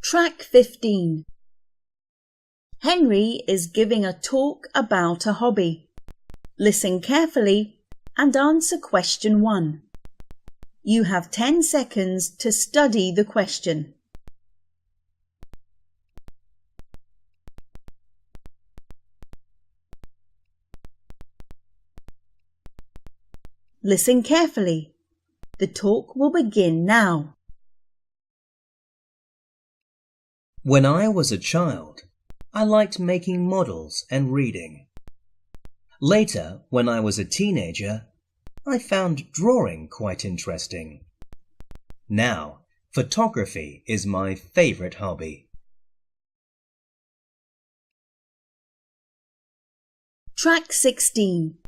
Track 15. Henry is giving a talk about a hobby. Listen carefully and answer question 1. You have 10 seconds to study the question. Listen carefully. The talk will begin now. When I was a child, I liked making models and reading. Later, when I was a teenager, I found drawing quite interesting. Now, photography is my favorite hobby. Track 16.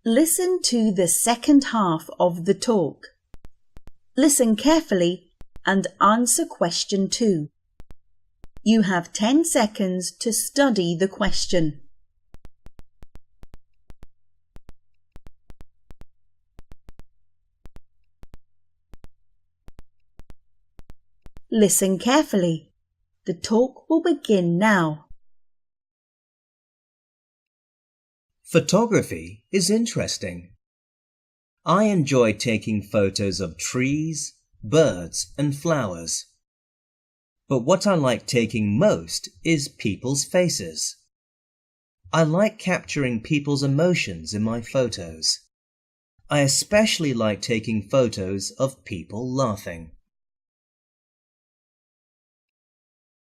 Listen to the second half of the talk. Listen carefully and answer question 2. You have 10 seconds to study the question. Listen carefully. The talk will begin now. Photography is interesting. I enjoy taking photos of trees, birds, and flowers. But what I like taking most is people's faces. I like capturing people's emotions in my photos. I especially like taking photos of people laughing.